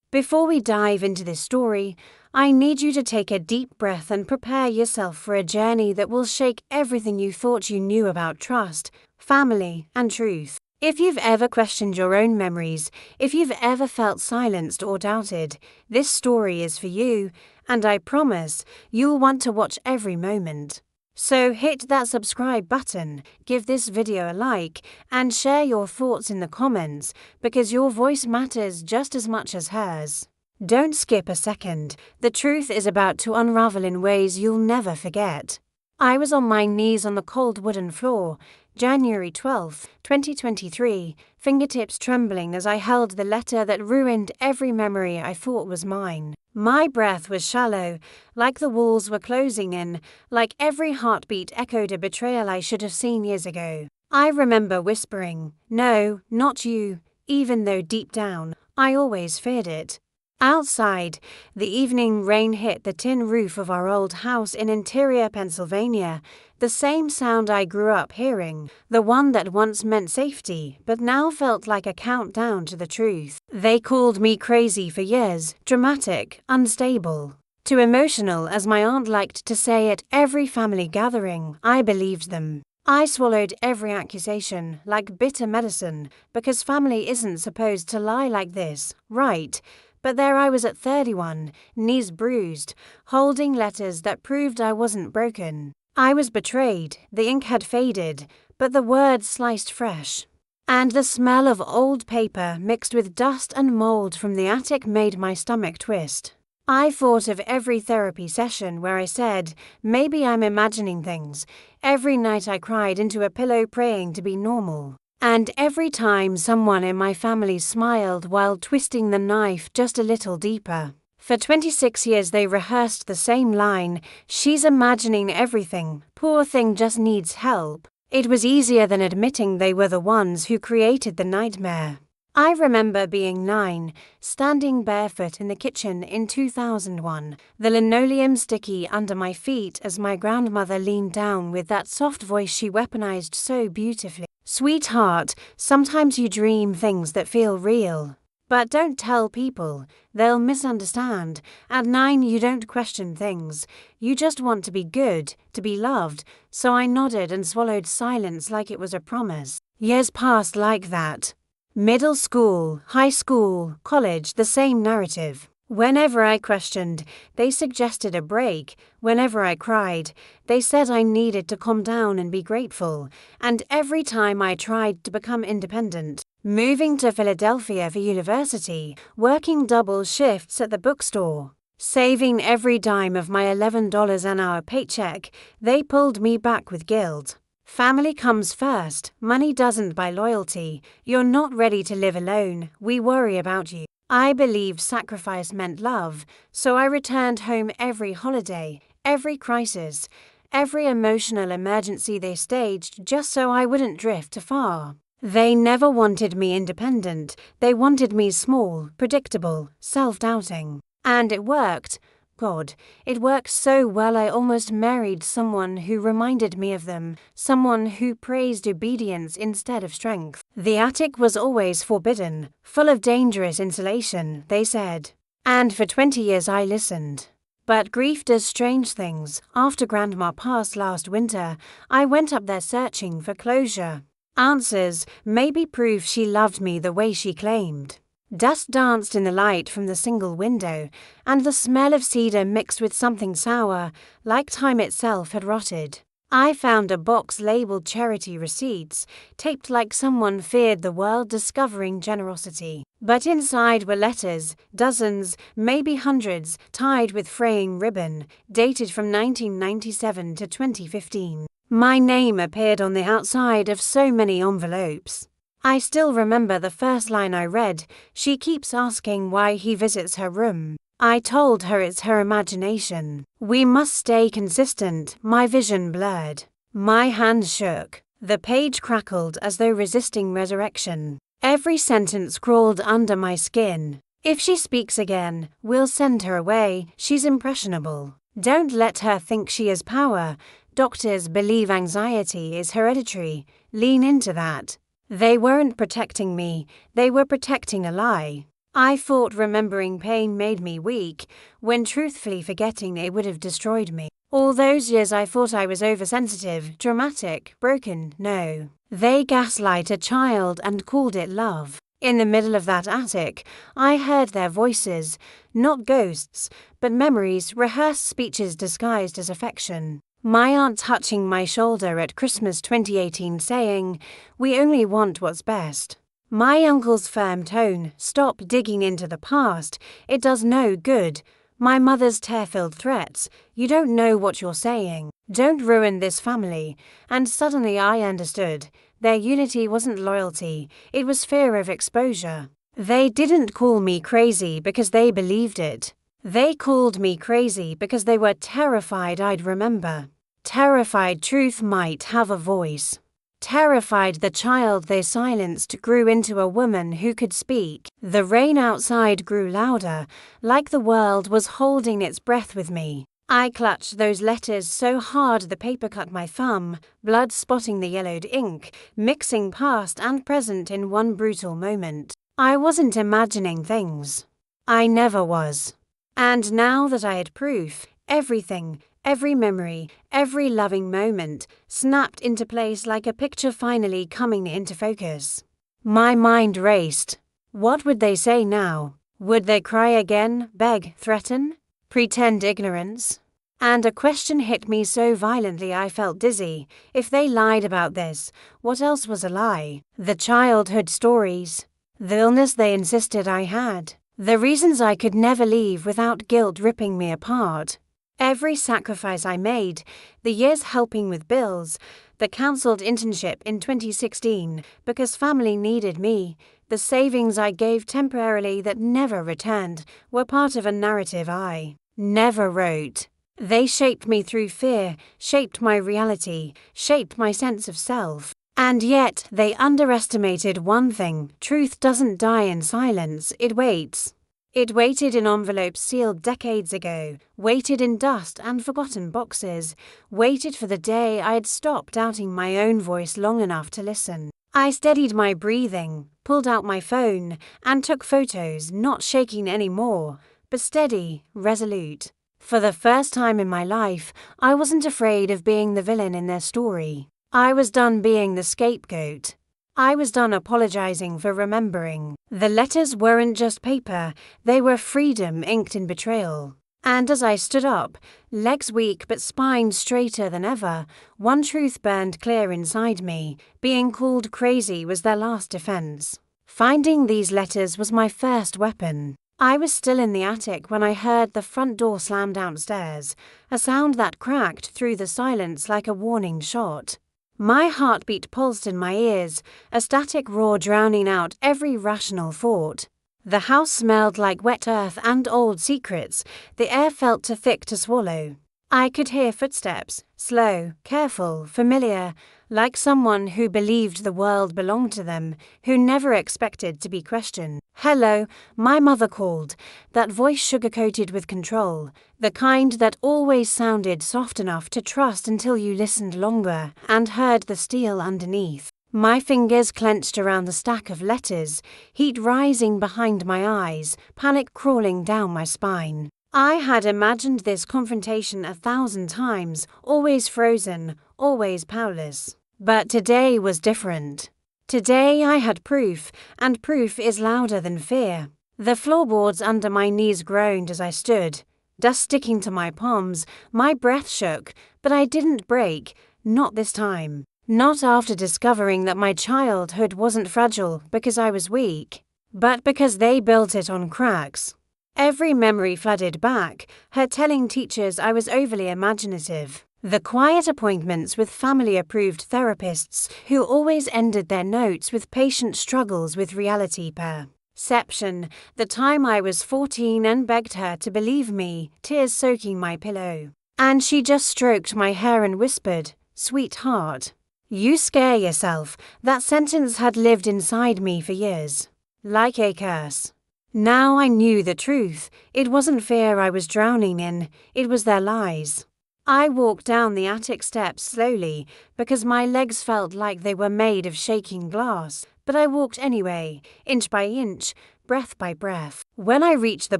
Before we dive into this story, I need you to take a deep breath and prepare yourself for a journey that will shake everything you thought you knew about trust, family, and truth. If you've ever questioned your own memories, if you've ever felt silenced or doubted, this story is for you, and I promise you'll want to watch every moment. So hit that subscribe button, give this video a like, and share your thoughts in the comments because your voice matters just as much as hers. Don't skip a second. The truth is about to unravel in ways you'll never forget. I was on my knees on the cold wooden floor, January 12, 2023, fingertips trembling as I held the letter that ruined every memory I thought was mine. My breath was shallow, like the walls were closing in, like every heartbeat echoed a betrayal I should have seen years ago. I remember whispering, "No, not you," even though deep down, I always feared it. Outside, the evening rain hit the tin roof of our old house in interior Pennsylvania, the same sound I grew up hearing, the one that once meant safety but now felt like a countdown to the truth. They called me crazy for years, dramatic, unstable. Too emotional, as my aunt liked to say at every family gathering. I believed them. I swallowed every accusation like bitter medicine because family isn't supposed to lie like this, right? But there I was at 31, knees bruised, holding letters that proved I wasn't broken. I was betrayed, the ink had faded, but the words sliced fresh. And the smell of old paper mixed with dust and mold from the attic made my stomach twist. I thought of every therapy session where I said, maybe I'm imagining things, every night I cried into a pillow praying to be normal. And every time someone in my family smiled while twisting the knife just a little deeper. For 26 years they rehearsed the same line, "She's imagining everything, poor thing just needs help." It was easier than admitting they were the ones who created the nightmare. I remember being 9, standing barefoot in the kitchen in 2001, the linoleum sticky under my feet as my grandmother leaned down with that soft voice she weaponized so beautifully. "Sweetheart, sometimes you dream things that feel real. But don't tell people, they'll misunderstand. At 9 you don't question things, you just want to be good, to be loved," so I nodded and swallowed silence like it was a promise. Years passed like that. Middle school, high school, college, the same narrative. Whenever I questioned, they suggested a break. Whenever I cried, they said I needed to calm down and be grateful. And every time I tried to become independent, moving to Philadelphia for university, working double shifts at the bookstore, saving every dime of my $11 an hour paycheck, they pulled me back with guilt. Family comes first, money doesn't buy loyalty, you're not ready to live alone, we worry about you. I believed sacrifice meant love, so I returned home every holiday, every crisis, every emotional emergency they staged just so I wouldn't drift too far. They never wanted me independent, they wanted me small, predictable, self-doubting. And it worked. God, it worked so well I almost married someone who reminded me of them, someone who praised obedience instead of strength. The attic was always forbidden, full of dangerous insulation, they said. And for 20 years I listened. But grief does strange things. After Grandma passed last winter, I went up there searching for closure. Answers, maybe proof she loved me the way she claimed. Dust danced in the light from the single window, and the smell of cedar mixed with something sour, like time itself had rotted. I found a box labeled charity receipts, taped like someone feared the world discovering generosity. But inside were letters, dozens, maybe hundreds, tied with fraying ribbon, dated from 1997 to 2015. My name appeared on the outside of so many envelopes. I still remember the first line I read, "She keeps asking why he visits her room." I told her it's her imagination. We must stay consistent, my vision blurred. My hand shook. The page crackled as though resisting resurrection. Every sentence crawled under my skin. "If she speaks again, we'll send her away, she's impressionable. Don't let her think she has power. Doctors believe anxiety is hereditary. Lean into that." They weren't protecting me, they were protecting a lie. I thought remembering pain made me weak, when truthfully forgetting it would have destroyed me. All those years I thought I was oversensitive, dramatic, broken. No. They gaslight a child and called it love. In the middle of that attic, I heard their voices, not ghosts, but memories, rehearsed speeches disguised as affection. My aunt touching my shoulder at Christmas 2018 saying, "We only want what's best." My uncle's firm tone, "Stop digging into the past, it does no good." My mother's tear-filled threats, "You don't know what you're saying. Don't ruin this family." And suddenly I understood. Their unity wasn't loyalty, it was fear of exposure. They didn't call me crazy because they believed it. They called me crazy because they were terrified I'd remember. Terrified truth might have a voice. Terrified the child they silenced grew into a woman who could speak. The rain outside grew louder, like the world was holding its breath with me. I clutched those letters so hard the paper cut my thumb, blood spotting the yellowed ink, mixing past and present in one brutal moment. I wasn't imagining things. I never was. And now that I had proof, everything, every memory, every loving moment, snapped into place like a picture finally coming into focus. My mind raced. What would they say now? Would they cry again, beg, threaten? Pretend ignorance? And a question hit me so violently I felt dizzy. If they lied about this, what else was a lie? The childhood stories. The illness they insisted I had. The reasons I could never leave without guilt ripping me apart. Every sacrifice I made, the years helping with bills, the cancelled internship in 2016 because family needed me, the savings I gave temporarily that never returned, were part of a narrative I never wrote. They shaped me through fear, shaped my reality, shaped my sense of self. And yet, they underestimated one thing: truth doesn't die in silence, it waits. It waited in envelopes sealed decades ago, waited in dust and forgotten boxes, waited for the day I'd stopped doubting my own voice long enough to listen. I steadied my breathing, pulled out my phone, and took photos, not shaking anymore, but steady, resolute. For the first time in my life, I wasn't afraid of being the villain in their story. I was done being the scapegoat. I was done apologizing for remembering. The letters weren't just paper, they were freedom inked in betrayal. And as I stood up, legs weak but spine straighter than ever, one truth burned clear inside me: being called crazy was their last defense. Finding these letters was my first weapon. I was still in the attic when I heard the front door slam downstairs, a sound that cracked through the silence like a warning shot. My heartbeat pulsed in my ears, a static roar drowning out every rational thought. The house smelled like wet earth and old secrets. The air felt too thick to swallow. I could hear footsteps, slow, careful, familiar, like someone who believed the world belonged to them, who never expected to be questioned. "Hello," my mother called, that voice sugar-coated with control, the kind that always sounded soft enough to trust until you listened longer and heard the steel underneath. My fingers clenched around the stack of letters, heat rising behind my eyes, panic crawling down my spine. I had imagined this confrontation 1,000 times, always frozen, always powerless. But today was different. Today I had proof, and proof is louder than fear. The floorboards under my knees groaned as I stood, dust sticking to my palms. My breath shook, but I didn't break, not this time. Not after discovering that my childhood wasn't fragile because I was weak, but because they built it on cracks. Every memory flooded back, her telling teachers I was overly imaginative. The quiet appointments with family-approved therapists who always ended their notes with patient struggles with reality perception. The time I was 14 and begged her to believe me, tears soaking my pillow. And she just stroked my hair and whispered, "Sweetheart, you scare yourself." That sentence had lived inside me for years, like a curse. Now I knew the truth. It wasn't fear I was drowning in, it was their lies. I walked down the attic steps slowly because my legs felt like they were made of shaking glass, but I walked anyway, inch by inch, breath by breath. When I reached the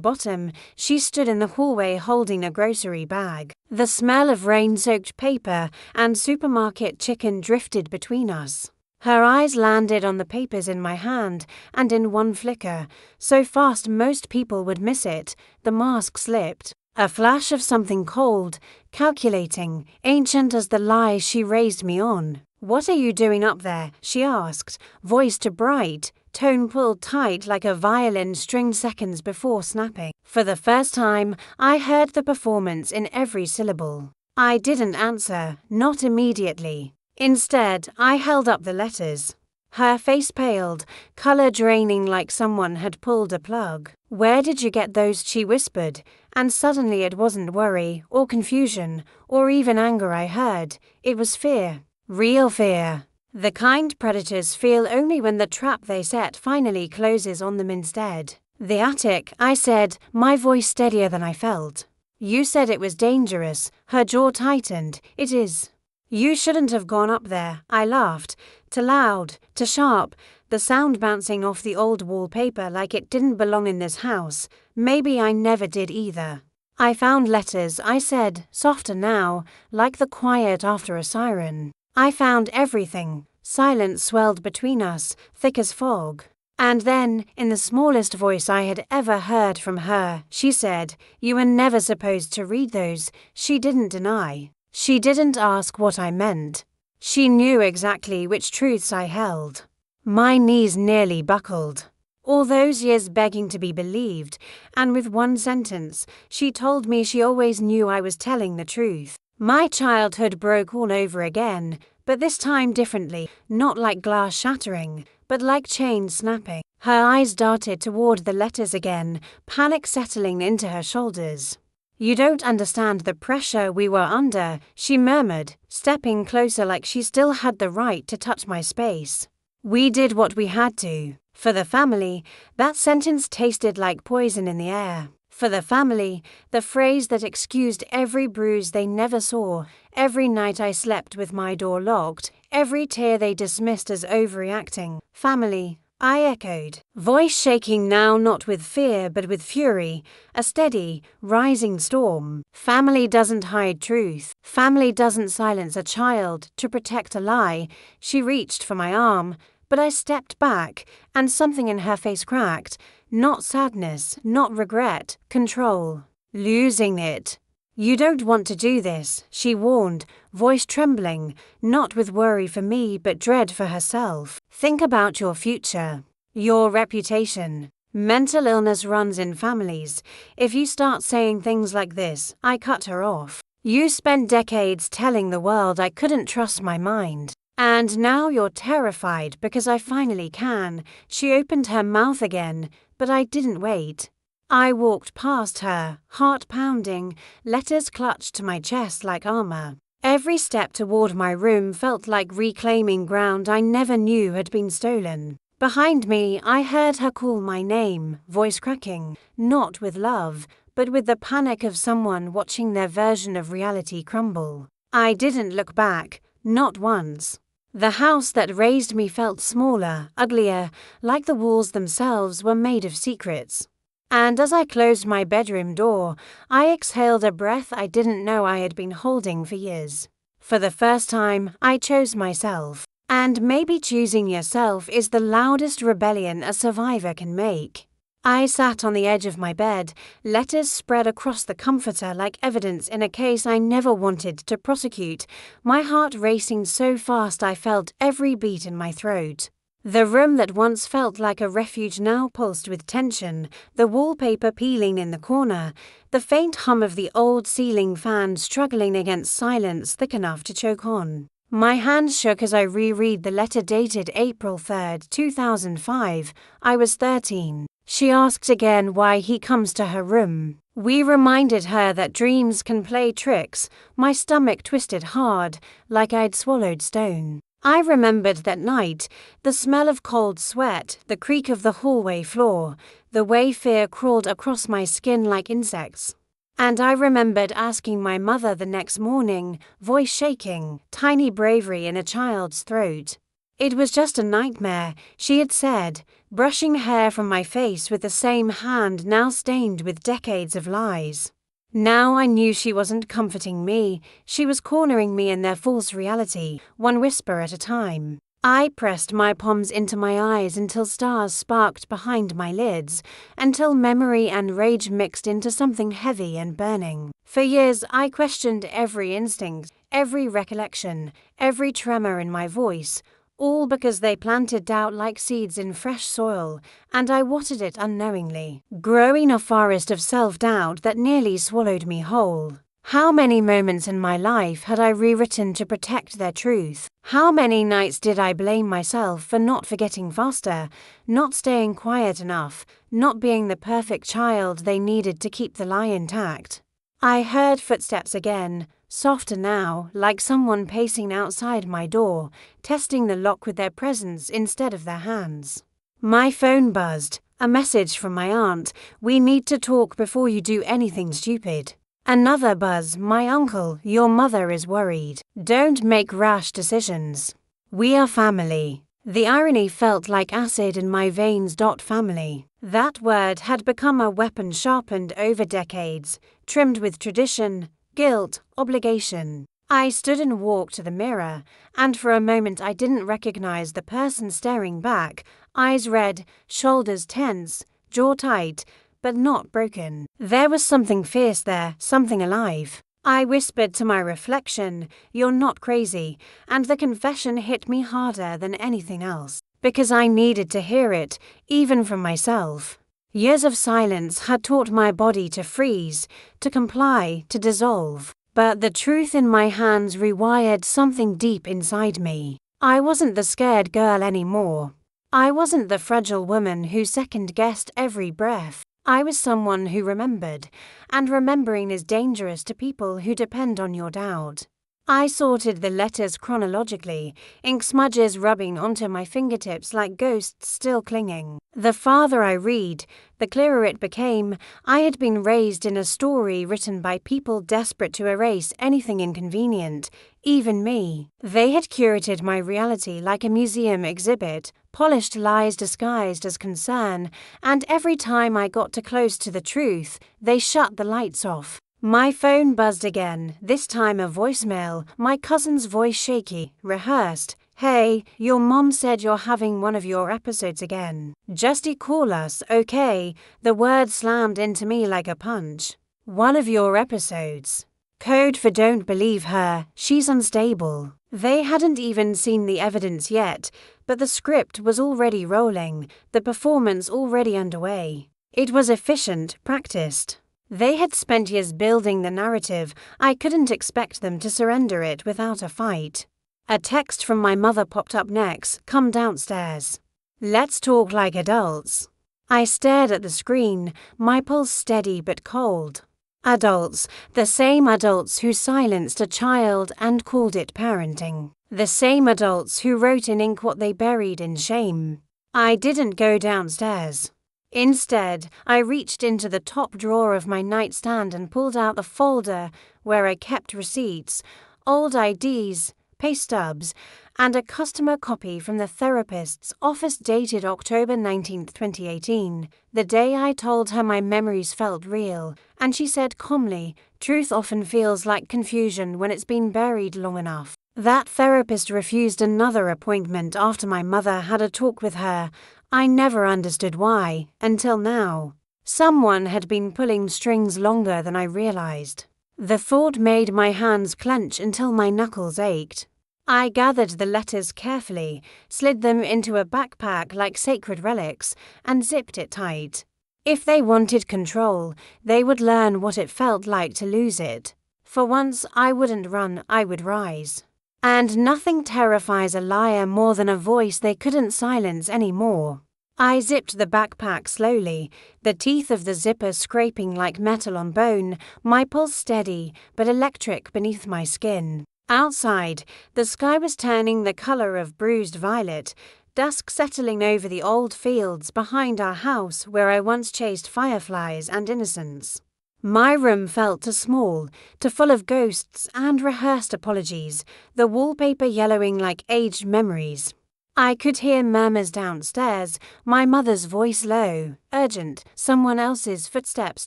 bottom, she stood in the hallway holding a grocery bag. The smell of rain-soaked paper and supermarket chicken drifted between us. Her eyes landed on the papers in my hand, and in one flicker, so fast most people would miss it, the mask slipped. A flash of something cold, calculating, ancient as the lies she raised me on. "What are you doing up there?" she asked, voice too bright, tone pulled tight like a violin string seconds before snapping. For the first time, I heard the performance in every syllable. I didn't answer, not immediately. Instead, I held up the letters. Her face paled, color draining like someone had pulled a plug. "Where did you get those?" she whispered, and suddenly it wasn't worry, or confusion, or even anger I heard. It was fear. Real fear. The kind predators feel only when the trap they set finally closes on them instead. "The attic," I said, my voice steadier than I felt. "You said it was dangerous." Her jaw tightened. "It is." "You shouldn't have gone up there," I laughed. Too loud, too sharp, the sound bouncing off the old wallpaper like it didn't belong in this house. Maybe I never did either. "I found letters," I said, softer now, like the quiet after a siren. "I found everything." Silence swelled between us, thick as fog. And then, in the smallest voice I had ever heard from her, she said, "You were never supposed to read those." She didn't deny. She didn't ask what I meant. She knew exactly which truths I held. My knees nearly buckled. All those years begging to be believed, and with one sentence, she told me she always knew I was telling the truth. My childhood broke all over again, but this time differently, not like glass shattering, but like chains snapping. Her eyes darted toward the letters again, panic settling into her shoulders. "You don't understand the pressure we were under," she murmured, stepping closer like she still had the right to touch my space. "We did what we had to. For the family." That sentence tasted like poison in the air. For the family, the phrase that excused every bruise they never saw, every night I slept with my door locked, every tear they dismissed as overreacting. "Family," I echoed, voice shaking now not with fear but with fury, a steady, rising storm. "Family doesn't hide truth. Family doesn't silence a child to protect a lie." She reached for my arm, but I stepped back, and something in her face cracked. Not sadness, not regret, control. "Losing it." "You don't want to do this," she warned, voice trembling, not with worry for me but dread for herself. "Think about your future. Your reputation. Mental illness runs in families. If you start saying things like this," I cut her off. "You spent decades telling the world I couldn't trust my mind. And now you're terrified because I finally can." She opened her mouth again, but I didn't wait. I walked past her, heart pounding, letters clutched to my chest like armor. Every step toward my room felt like reclaiming ground I never knew had been stolen. Behind me, I heard her call my name, voice cracking, not with love, but with the panic of someone watching their version of reality crumble. I didn't look back, not once. The house that raised me felt smaller, uglier, like the walls themselves were made of secrets. And as I closed my bedroom door, I exhaled a breath I didn't know I had been holding for years. For the first time, I chose myself. And maybe choosing yourself is the loudest rebellion a survivor can make. I sat on the edge of my bed, letters spread across the comforter like evidence in a case I never wanted to prosecute, my heart racing so fast I felt every beat in my throat. The room that once felt like a refuge now pulsed with tension, the wallpaper peeling in the corner, the faint hum of the old ceiling fan struggling against silence thick enough to choke on. My hands shook as I reread the letter dated April 3, 2005. I was 13. She asked again why he comes to her room. We reminded her that dreams can play tricks. My stomach twisted hard, like I'd swallowed stone. I remembered that night, the smell of cold sweat, the creak of the hallway floor, the way fear crawled across my skin like insects. And I remembered asking my mother the next morning, voice shaking, tiny bravery in a child's throat. It was just a nightmare, she had said, brushing hair from my face with the same hand now stained with decades of lies. Now I knew she wasn't comforting me, she was cornering me in their false reality, one whisper at a time. I pressed my palms into my eyes until stars sparked behind my lids, until memory and rage mixed into something heavy and burning. For years I questioned every instinct, every recollection, every tremor in my voice, all because they planted doubt like seeds in fresh soil, and I watered it unknowingly, growing a forest of self-doubt that nearly swallowed me whole. How many moments in my life had I rewritten to protect their truth? How many nights did I blame myself for not forgetting faster, not staying quiet enough, not being the perfect child they needed to keep the lie intact? I heard footsteps again, softer now, like someone pacing outside my door, testing the lock with their presence instead of their hands. My phone buzzed, a message from my aunt, "We need to talk before you do anything stupid." Another buzz, "My uncle, your mother is worried. Don't make rash decisions. We are family." The irony felt like acid in my veins. Family. That word had become a weapon sharpened over decades, trimmed with tradition, guilt, obligation. I stood and walked to the mirror, and for a moment I didn't recognize the person staring back, eyes red, shoulders tense, jaw tight, but not broken. There was something fierce there, something alive. I whispered to my reflection, "You're not crazy," and the confession hit me harder than anything else, because I needed to hear it, even from myself. Years of silence had taught my body to freeze, to comply, to dissolve, but the truth in my hands rewired something deep inside me. I wasn't the scared girl anymore. I wasn't the fragile woman who second-guessed every breath. I was someone who remembered, and remembering is dangerous to people who depend on your doubt. I sorted the letters chronologically, ink smudges rubbing onto my fingertips like ghosts still clinging. The farther I read, the clearer it became. I had been raised in a story written by people desperate to erase anything inconvenient, even me. They had curated my reality like a museum exhibit, polished lies disguised as concern, and every time I got too close to the truth, they shut the lights off. My phone buzzed again, this time a voicemail, my cousin's voice shaky, rehearsed. "Hey, your mom said you're having one of your episodes again. Just call us, okay?" The word slammed into me like a punch. One of your episodes. Code for don't believe her, she's unstable. They hadn't even seen the evidence yet, but the script was already rolling, the performance already underway. It was efficient, practiced. They had spent years building the narrative. I couldn't expect them to surrender it without a fight. A text from my mother popped up next, "Come downstairs. Let's talk like adults." I stared at the screen, my pulse steady but cold. Adults, the same adults who silenced a child and called it parenting. The same adults who wrote in ink what they buried in shame. I didn't go downstairs. Instead, I reached into the top drawer of my nightstand and pulled out a folder where I kept receipts, old IDs, pay stubs, and a customer copy from the therapist's office dated October 19th, 2018, the day I told her my memories felt real, and she said calmly, "Truth often feels like confusion when it's been buried long enough." That therapist refused another appointment after my mother had a talk with her. I never understood why, until now. Someone had been pulling strings longer than I realized. The thought made my hands clench until my knuckles ached. I gathered the letters carefully, slid them into a backpack like sacred relics, and zipped it tight. If they wanted control, they would learn what it felt like to lose it. For once, I wouldn't run, I would rise. And nothing terrifies a liar more than a voice they couldn't silence anymore. I zipped the backpack slowly, the teeth of the zipper scraping like metal on bone, my pulse steady but electric beneath my skin. Outside, the sky was turning the color of bruised violet, dusk settling over the old fields behind our house where I once chased fireflies and innocence. My room felt too small, too full of ghosts and rehearsed apologies, the wallpaper yellowing like aged memories. I could hear murmurs downstairs, my mother's voice low, urgent, someone else's footsteps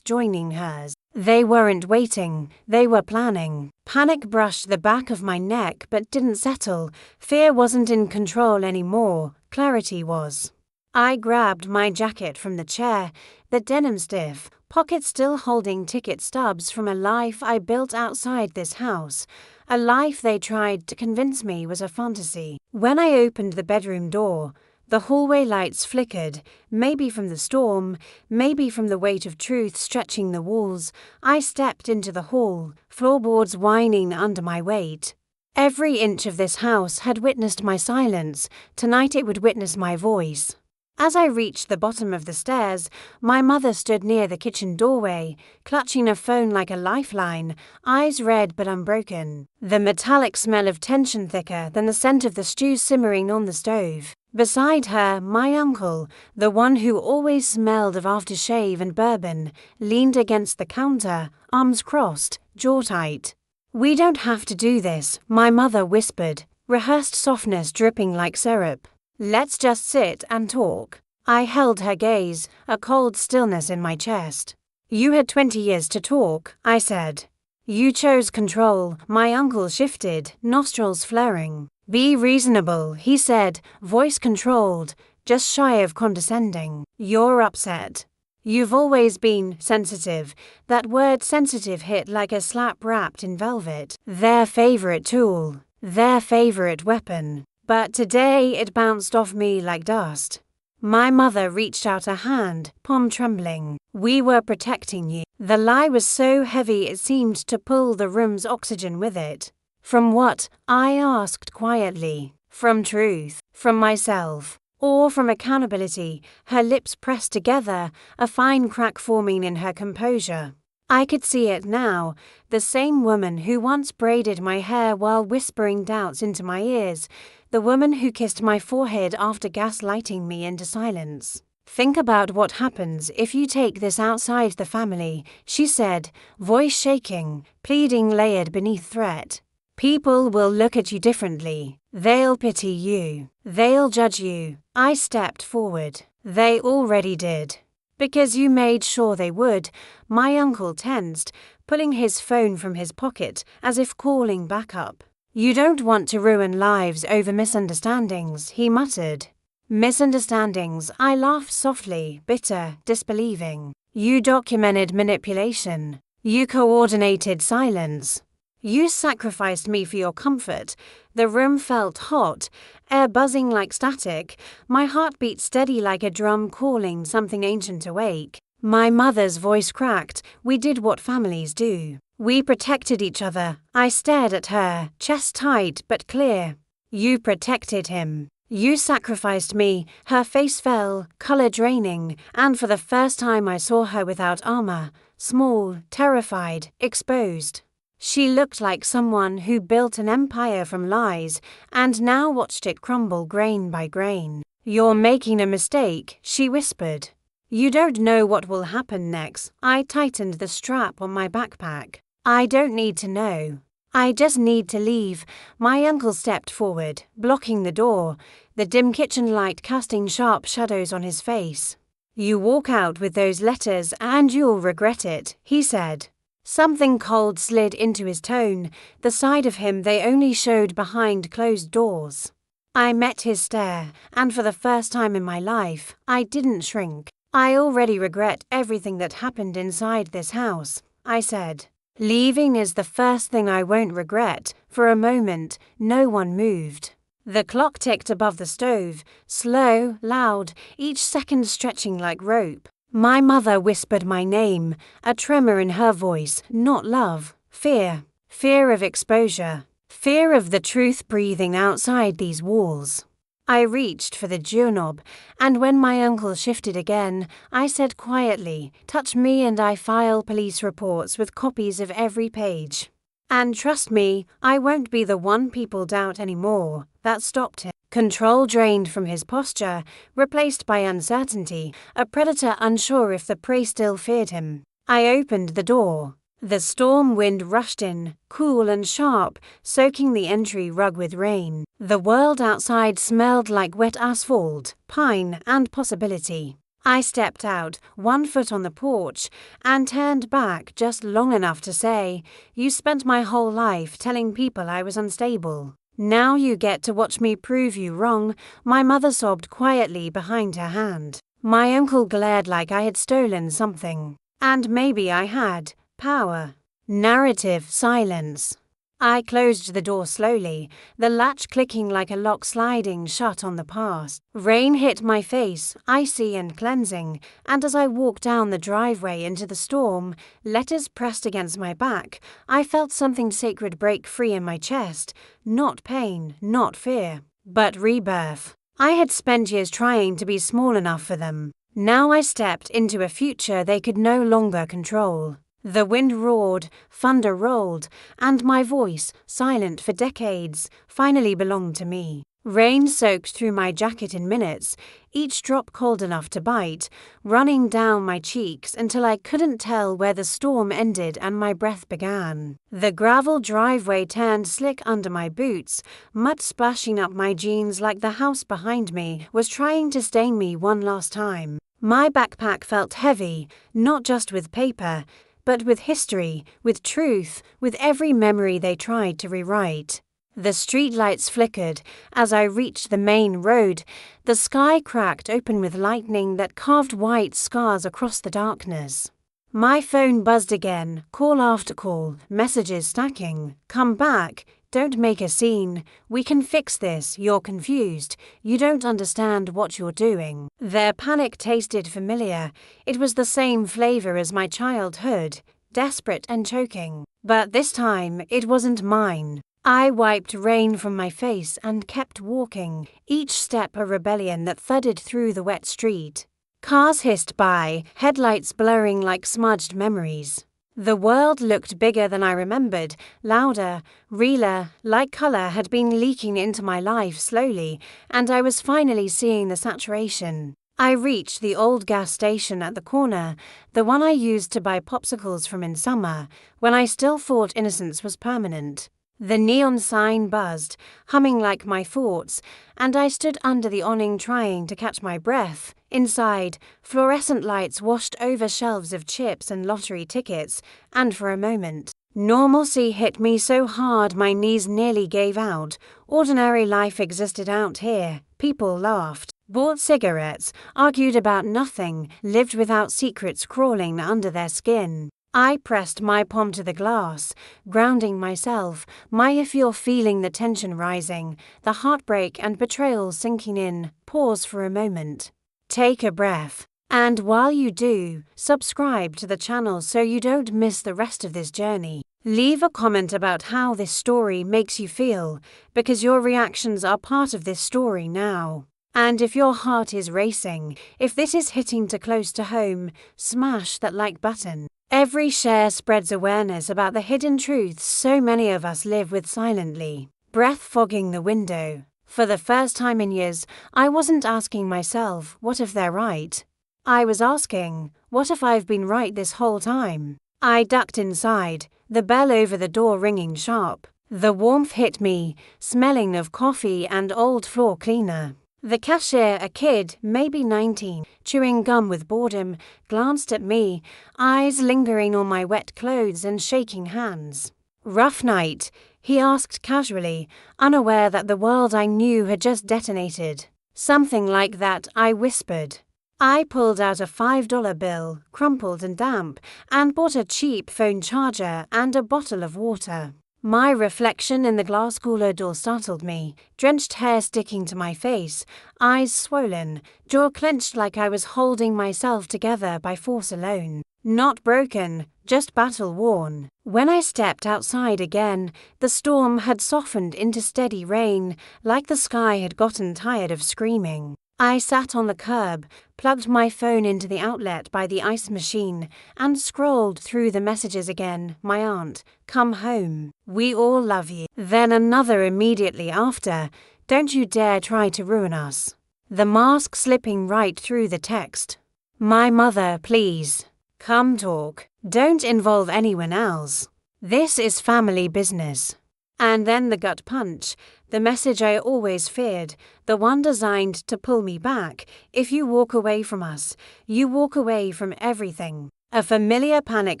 joining hers. They weren't waiting, they were planning. Panic brushed the back of my neck but didn't settle. Fear wasn't in control anymore, clarity was. I grabbed my jacket from the chair, the denim stiff, pocket still holding ticket stubs from a life I built outside this house, a life they tried to convince me was a fantasy. When I opened the bedroom door, the hallway lights flickered, maybe from the storm, maybe from the weight of truth stretching the walls. I stepped into the hall, floorboards whining under my weight. Every inch of this house had witnessed my silence. Tonight it would witness my voice. As I reached the bottom of the stairs, my mother stood near the kitchen doorway, clutching a phone like a lifeline, eyes red but unbroken, the metallic smell of tension thicker than the scent of the stew simmering on the stove. Beside her, my uncle, the one who always smelled of aftershave and bourbon, leaned against the counter, arms crossed, jaw tight. "We don't have to do this," my mother whispered, rehearsed softness dripping like syrup. "Let's just sit and talk." I held her gaze, a cold stillness in my chest. "You had 20 years to talk," I said. "You chose control." My uncle shifted, nostrils flaring. "Be reasonable," he said, voice controlled, just shy of condescending. "You're upset. You've always been sensitive." That word sensitive hit like a slap wrapped in velvet. Their favorite tool, their favorite weapon. But today it bounced off me like dust. My mother reached out a hand, palm trembling. "We were protecting you." The lie was so heavy it seemed to pull the room's oxygen with it. From what? I asked quietly. From truth, from myself, or from accountability? Her lips pressed together, a fine crack forming in her composure. I could see it now, the same woman who once braided my hair while whispering doubts into my ears, the woman who kissed my forehead after gaslighting me into silence. "Think about what happens if you take this outside the family," she said, voice shaking, pleading layered beneath threat. "People will look at you differently. They'll pity you. They'll judge you." I stepped forward. "They already did. Because you made sure they would." My uncle tensed, pulling his phone from his pocket as if calling backup. "You don't want to ruin lives over misunderstandings," he muttered. "Misunderstandings," I laughed softly, bitter, disbelieving. "You documented manipulation. You coordinated silence. You sacrificed me for your comfort." The room felt hot, air buzzing like static, my heartbeat steady like a drum calling something ancient awake. My mother's voice cracked. "We did what families do. We protected each other." I stared at her, chest tight but clear. "You protected him. You sacrificed me." Her face fell, color draining, and for the first time I saw her without armor, small, terrified, exposed. She looked like someone who built an empire from lies and now watched it crumble grain by grain. "You're making a mistake," she whispered. "You don't know what will happen next." I tightened the strap on my backpack. "I don't need to know. I just need to leave." My uncle stepped forward, blocking the door, the dim kitchen light casting sharp shadows on his face. "You walk out with those letters and you'll regret it," he said. Something cold slid into his tone, the side of him they only showed behind closed doors. I met his stare, and for the first time in my life, I didn't shrink. "I already regret everything that happened inside this house," I said. "Leaving is the first thing I won't regret." For a moment, no one moved. The clock ticked above the stove, slow, loud, each second stretching like rope. My mother whispered my name, a tremor in her voice, not love, fear. Fear of exposure. Fear of the truth breathing outside these walls. I reached for the doorknob, and when my uncle shifted again, I said quietly, "Touch me and I file police reports with copies of every page. And trust me, I won't be the one people doubt anymore." That stopped him. Control drained from his posture, replaced by uncertainty, a predator unsure if the prey still feared him. I opened the door. The storm wind rushed in, cool and sharp, soaking the entry rug with rain. The world outside smelled like wet asphalt, pine, and possibility. I stepped out, one foot on the porch, and turned back just long enough to say, "You spent my whole life telling people I was unstable. Now you get to watch me prove you wrong," my mother sobbed quietly behind her hand. My uncle glared like I had stolen something. And maybe I had. Power. Narrative silence. I closed the door slowly, the latch clicking like a lock sliding shut on the past. Rain hit my face, icy and cleansing, and as I walked down the driveway into the storm, letters pressed against my back, I felt something sacred break free in my chest. Not pain, not fear, but rebirth. I had spent years trying to be small enough for them. Now I stepped into a future they could no longer control. The wind roared, thunder rolled, and my voice, silent for decades, finally belonged to me. Rain soaked through my jacket in minutes, each drop cold enough to bite, running down my cheeks until I couldn't tell where the storm ended and my breath began. The gravel driveway turned slick under my boots, mud splashing up my jeans like the house behind me was trying to stain me one last time. My backpack felt heavy, not just with paper, but with history, with truth, with every memory they tried to rewrite. The streetlights flickered as I reached the main road, the sky cracked open with lightning that carved white scars across the darkness. My phone buzzed again, call after call, messages stacking. "Come back. Don't make a scene. We can fix this. You're confused. You don't understand what you're doing." Their panic tasted familiar. It was the same flavor as my childhood, desperate and choking. But this time, it wasn't mine. I wiped rain from my face and kept walking, each step a rebellion that thudded through the wet street. Cars hissed by, headlights blurring like smudged memories. The world looked bigger than I remembered, louder, realer, like color had been leaking into my life slowly, and I was finally seeing the saturation. I reached the old gas station at the corner, the one I used to buy popsicles from in summer, when I still thought innocence was permanent. The neon sign buzzed, humming like my thoughts, and I stood under the awning trying to catch my breath. Inside, fluorescent lights washed over shelves of chips and lottery tickets, and for a moment, normalcy hit me so hard my knees nearly gave out. Ordinary life existed out here. People laughed, bought cigarettes, argued about nothing, lived without secrets crawling under their skin. I pressed my palm to the glass, grounding myself, if you're feeling the tension rising, the heartbreak and betrayal sinking in, pause for a moment. Take a breath. And while you do, subscribe to the channel so you don't miss the rest of this journey. Leave a comment about how this story makes you feel, because your reactions are part of this story now. And if your heart is racing, if this is hitting too close to home, smash that like button. Every share spreads awareness about the hidden truths so many of us live with silently. Breath fogging the window. For the first time in years, I wasn't asking myself, what if they're right? I was asking, what if I've been right this whole time? I ducked inside, the bell over the door ringing sharp. The warmth hit me, smelling of coffee and old floor cleaner. The cashier, a kid, maybe 19, chewing gum with boredom, glanced at me, eyes lingering on my wet clothes and shaking hands. "Rough night?" he asked casually, unaware that the world I knew had just detonated. "Something like that," I whispered. I pulled out a $5 bill, crumpled and damp, and bought a cheap phone charger and a bottle of water. My reflection in the glass cooler door startled me, drenched hair sticking to my face, eyes swollen, jaw clenched like I was holding myself together by force alone. Not broken, just battle-worn. When I stepped outside again, the storm had softened into steady rain, like the sky had gotten tired of screaming. I sat on the curb, plugged my phone into the outlet by the ice machine, and scrolled through the messages again. My aunt, "Come home. We all love you." Then another immediately after, "Don't you dare try to ruin us." The mask slipping right through the text. "My mother, please. Come talk. Don't involve anyone else. This is family business. And then the gut punch, the message I always feared, the one designed to pull me back. If you walk away from us, you walk away from everything. A familiar panic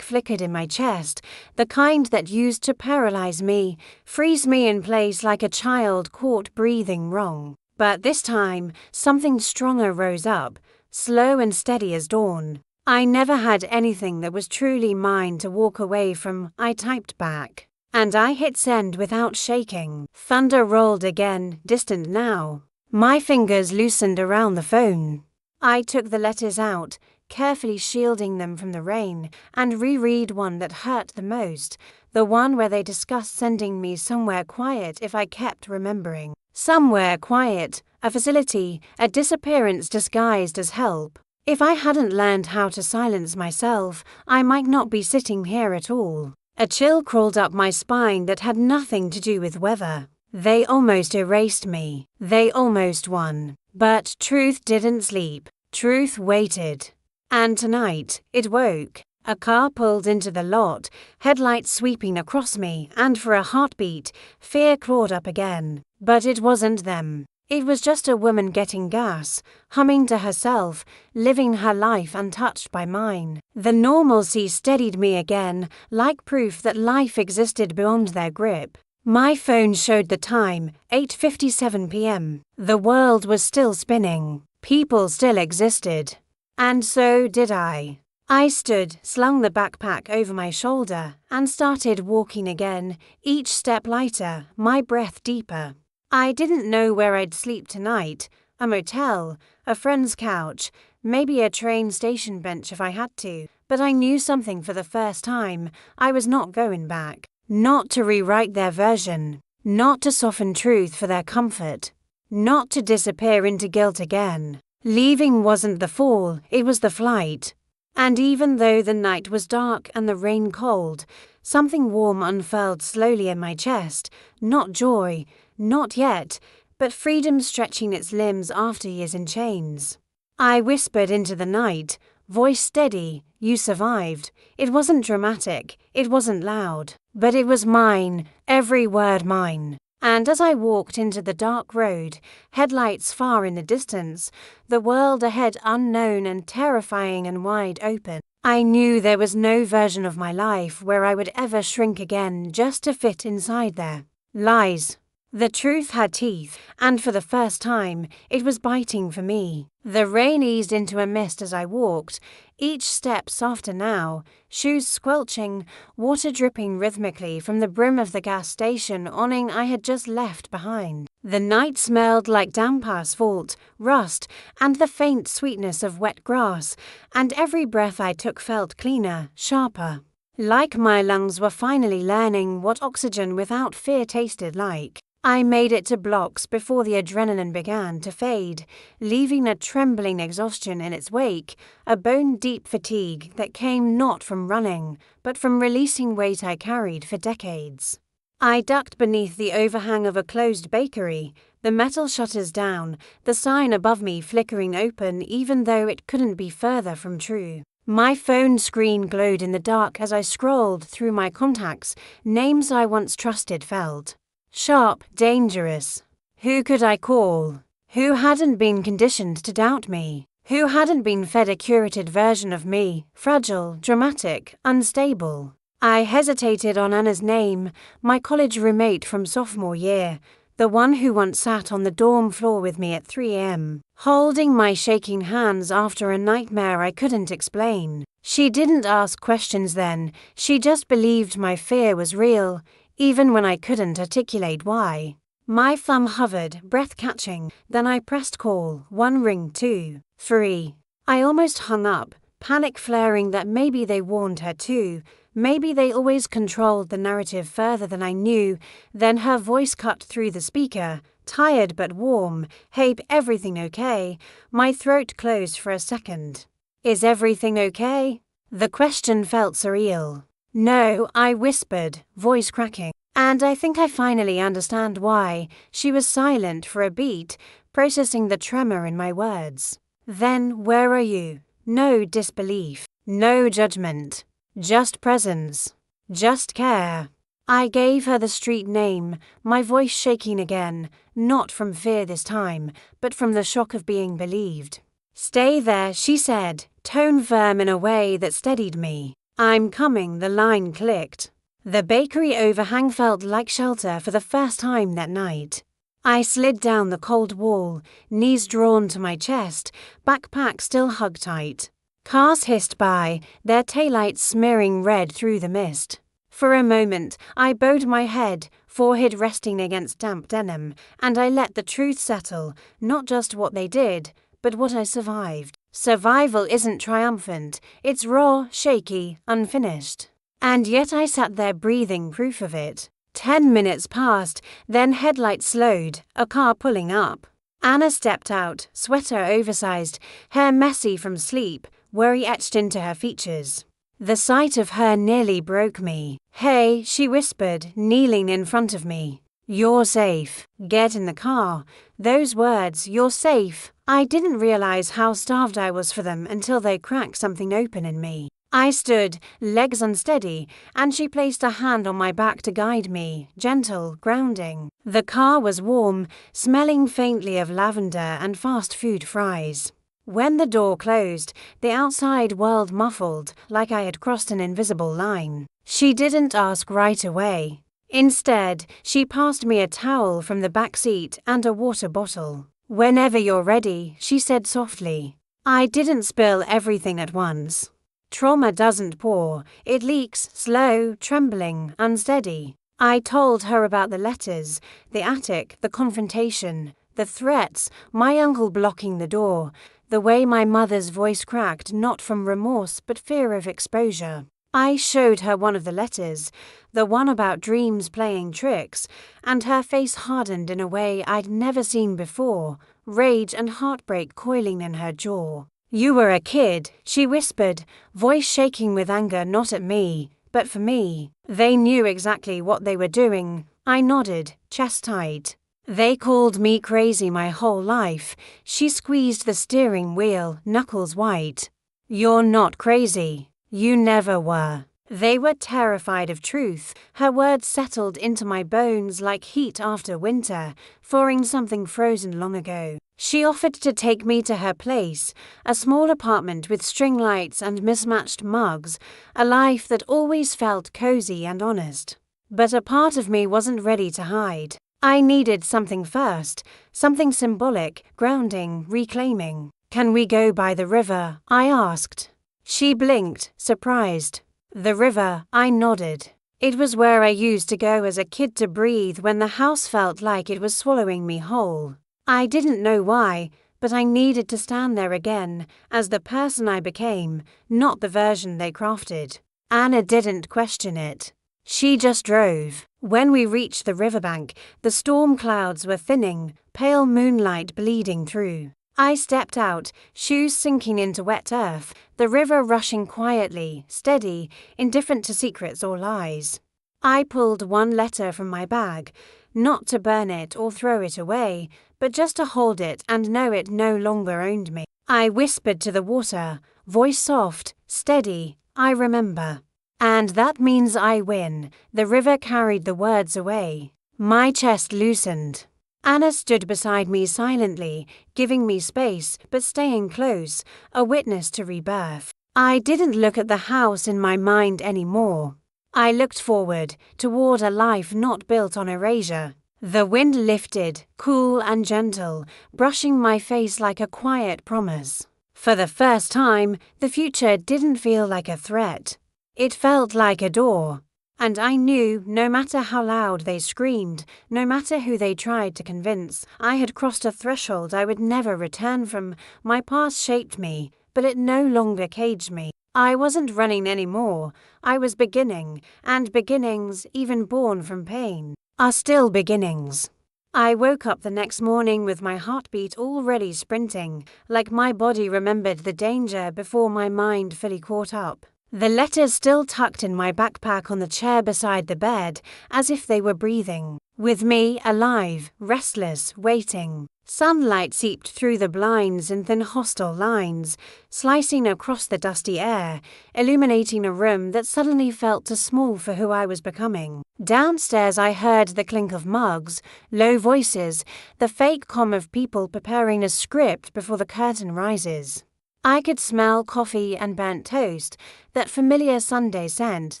flickered in my chest, the kind that used to paralyze me, freeze me in place like a child caught breathing wrong. But this time, something stronger rose up, slow and steady as dawn. I never had anything that was truly mine to walk away from, I typed back. And I hit send without shaking. Thunder rolled again, distant now. My fingers loosened around the phone. I took the letters out, carefully shielding them from the rain, and reread one that hurt the most, the one where they discussed sending me somewhere quiet if I kept remembering. Somewhere quiet, a facility, a disappearance disguised as help. If I hadn't learned how to silence myself, I might not be sitting here at all. A chill crawled up my spine that had nothing to do with weather. They almost erased me. They almost won. But truth didn't sleep. Truth waited. And tonight, it woke. A car pulled into the lot, headlights sweeping across me, and for a heartbeat, fear clawed up again. But it wasn't them. It was just a woman getting gas, humming to herself, living her life untouched by mine. The normalcy steadied me again, like proof that life existed beyond their grip. My phone showed the time, 8:57 p.m. The world was still spinning. People still existed. And so did I. I stood, slung the backpack over my shoulder, and started walking again, each step lighter, my breath deeper. I didn't know where I'd sleep tonight, a motel, a friend's couch, maybe a train station bench if I had to, but I knew something for the first time. I was not going back. Not to rewrite their version, not to soften truth for their comfort, not to disappear into guilt again. Leaving wasn't the fall, it was the flight. And even though the night was dark and the rain cold, something warm unfurled slowly in my chest, not joy, not yet, but freedom stretching its limbs after years in chains. I whispered into the night, voice steady, you survived. It wasn't dramatic, it wasn't loud, but it was mine, every word mine. And as I walked into the dark road, headlights far in the distance, the world ahead unknown and terrifying and wide open, I knew there was no version of my life where I would ever shrink again just to fit inside there. Lies. The truth had teeth, and for the first time, it was biting for me. The rain eased into a mist as I walked, each step softer now, shoes squelching, water dripping rhythmically from the brim of the gas station awning I had just left behind. The night smelled like damp asphalt, rust, and the faint sweetness of wet grass, and every breath I took felt cleaner, sharper. Like my lungs were finally learning what oxygen without fear tasted like. I made it to blocks before the adrenaline began to fade, leaving a trembling exhaustion in its wake, a bone-deep fatigue that came not from running, but from releasing weight I carried for decades. I ducked beneath the overhang of a closed bakery, the metal shutters down, the sign above me flickering open even though it couldn't be further from true. My phone screen glowed in the dark as I scrolled through my contacts, names I once trusted felt. Sharp, dangerous. Who could I call? Who hadn't been conditioned to doubt me? Who hadn't been fed a curated version of me, fragile, dramatic, unstable? I hesitated on Anna's name, my college roommate from sophomore year, the one who once sat on the dorm floor with me at 3 a.m., holding my shaking hands after a nightmare I couldn't explain. She didn't ask questions then, she just believed my fear was real, even when I couldn't articulate why. My thumb hovered, breath catching, then I pressed call, 1 ring, 2, 3. I almost hung up, panic flaring that maybe they warned her too, maybe they always controlled the narrative further than I knew. Then her voice cut through the speaker, tired but warm. Hey, everything okay? My throat closed for a second. Is everything okay? The question felt surreal. No, I whispered, voice cracking. And I think I finally understand why. She was silent for a beat, processing the tremor in my words. Then, where are you? No disbelief. No judgment. Just presence. Just care. I gave her the street name, my voice shaking again, not from fear this time, but from the shock of being believed. Stay there, she said, tone firm in a way that steadied me. I'm coming, the line clicked. The bakery overhang felt like shelter for the first time that night. I slid down the cold wall, knees drawn to my chest, backpack still hugged tight. Cars hissed by, their taillights smearing red through the mist. For a moment, I bowed my head, forehead resting against damp denim, and I let the truth settle, not just what they did, but what I survived. Survival isn't triumphant, it's raw, shaky, unfinished. And yet I sat there breathing proof of it. 10 minutes passed, then headlights slowed, a car pulling up. Anna stepped out, sweater oversized, hair messy from sleep, worry etched into her features. The sight of her nearly broke me. Hey, she whispered, kneeling in front of me. You're safe. Get in the car. Those words, you're safe. I didn't realize how starved I was for them until they cracked something open in me. I stood, legs unsteady, and she placed a hand on my back to guide me, gentle, grounding. The car was warm, smelling faintly of lavender and fast food fries. When the door closed, the outside world muffled, like I had crossed an invisible line. She didn't ask right away. Instead, she passed me a towel from the back seat and a water bottle. Whenever you're ready, she said softly. I didn't spill everything at once. Trauma doesn't pour, it leaks, slow, trembling, unsteady. I told her about the letters, the attic, the confrontation, the threats, my uncle blocking the door, the way my mother's voice cracked not from remorse but fear of exposure. I showed her one of the letters, the one about dreams playing tricks, and her face hardened in a way I'd never seen before, rage and heartbreak coiling in her jaw. You were a kid, she whispered, voice shaking with anger not at me, but for me. They knew exactly what they were doing. I nodded, chest tight. They called me crazy my whole life. She squeezed the steering wheel, knuckles white. You're not crazy. You never were. They were terrified of truth. Her words settled into my bones like heat after winter, thawing something frozen long ago. She offered to take me to her place, a small apartment with string lights and mismatched mugs, a life that always felt cozy and honest. But a part of me wasn't ready to hide. I needed something first, something symbolic, grounding, reclaiming. Can we go by the river? I asked. She blinked, surprised. The river, I nodded. It was where I used to go as a kid to breathe when the house felt like it was swallowing me whole. I didn't know why, but I needed to stand there again, as the person I became, not the version they crafted. Anna didn't question it. She just drove. When we reached the riverbank, the storm clouds were thinning, pale moonlight bleeding through. I stepped out, shoes sinking into wet earth, the river rushing quietly, steady, indifferent to secrets or lies. I pulled one letter from my bag, not to burn it or throw it away, but just to hold it and know it no longer owned me. I whispered to the water, voice soft, steady, I remember. And that means I win. The river carried the words away. My chest loosened. Anna stood beside me silently, giving me space, but staying close, a witness to rebirth. I didn't look at the house in my mind anymore. I looked forward, toward a life not built on erasure. The wind lifted, cool and gentle, brushing my face like a quiet promise. For the first time, the future didn't feel like a threat. It felt like a door. And I knew, no matter how loud they screamed, no matter who they tried to convince, I had crossed a threshold I would never return from. My past shaped me, but it no longer caged me. I wasn't running anymore. I was beginning, and beginnings, even born from pain, are still beginnings. I woke up the next morning with my heartbeat already sprinting, like my body remembered the danger before my mind fully caught up. The letters still tucked in my backpack on the chair beside the bed, as if they were breathing. With me, alive, restless, waiting. Sunlight seeped through the blinds in thin hostile lines, slicing across the dusty air, illuminating a room that suddenly felt too small for who I was becoming. Downstairs I heard the clink of mugs, low voices, the fake calm of people preparing a script before the curtain rises. I could smell coffee and burnt toast, that familiar Sunday scent